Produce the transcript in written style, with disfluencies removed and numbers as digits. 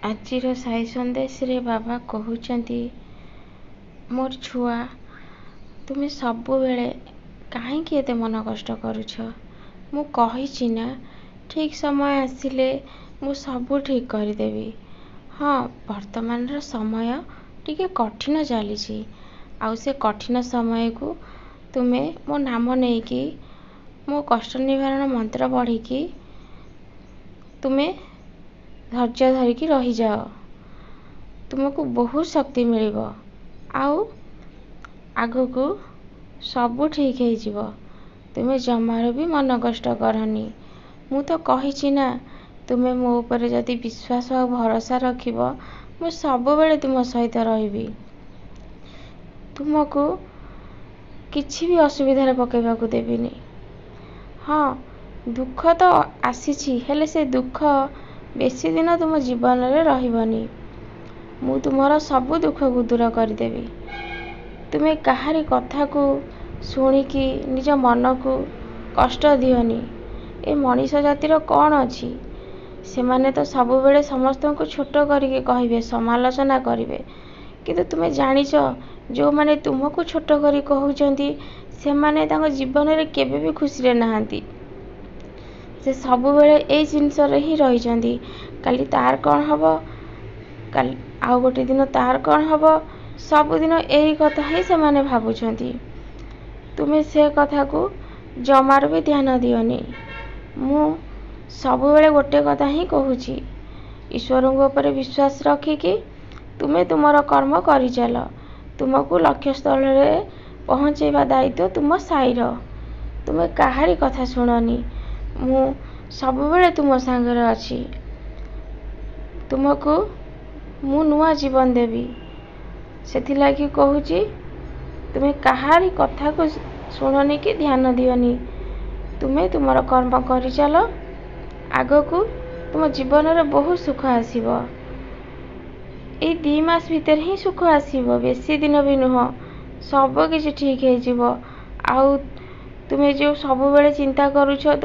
आजिर साई संदेश रे बाबा कहउचंती मोर छुआ तुमे सबु बेले काहे एते मन कष्ट करूछ। मु कहिछि ना ठीक समय आसिले मु सबु ठीक करदेवी। हाँ वर्तमान रो समय टिके कठिन चलीछि आउ से कठिन समय को तुमे मो नाम नेकी मो कष्ट निवारण मंत्र पढ़ी की तुमे धैर्य धरिकी रही जाओ। तुमको बहुत शक्ति मिलिबो आउ आगो को सबु ठीक हो जिवो। तुमे जमार भी मन कष्ट करनी। मु तो कहिछि ना तुमे मो ऊपर जदि विश्वास और भरोसा रखिबो मु सबु बेले तुम सहित रहिबी। तुमको किछि भी असुविधा रे पकेबा को देबिनी। हाँ दुख तो आसीछि हेले से दुख बेसी दिन तुम जीवन रे रहिबनी। मु तुमरा सबु दुख को दूर कर देबी। तुमे काहारी कथा को सुनी कि निज मन को कष्ट दियोनी। ए मनीष जातिर कौन अछि से माने तो सबु बेले समस्त को छोट करके कहिबे समालोचना करिवे किंतु तुमे जानिचो जो माने तुमको छोट करी कहउचंती से माने तांको जीवन रे केबे भी खुशी रे नहांती। से सबु बेले ए जिंस रे ही रही चंदी। काली तार कौन हबो काली आउ गोटे दिन तार कौन हबो सबु दिन एही कथा ही से माने भाबुचंती। तुमे से कथा को जमार भी ध्यान दियोनी। मु सबु बेले गोटे कथा ही कहूची ईश्वर ऊपर विश्वास रखिकी तुमे तुमर कर्म करि चलो। तुमको लक्ष्य स्थल रे पहुंचेबा दायित्व तुम साईर। तुमे काहारी कथा सुननी। मु सबु बेले तुम संगे अछि। तुमको मु नुआ जीवन देवी सेथि लागि कहूची तुमे काहारी कथा को सुननी कि ध्यान दियोनी। तुमे तुमर कर्म करि चलो। आगो को तुम जीवन रे बहुत सुख आसीबो। ए 2 मास भीतर ही सुख आसीबो बेसी दिन भी नुह सब किछि ठीक हे जिवो। आउ तुमे जो सबु बेले चिंता करूछो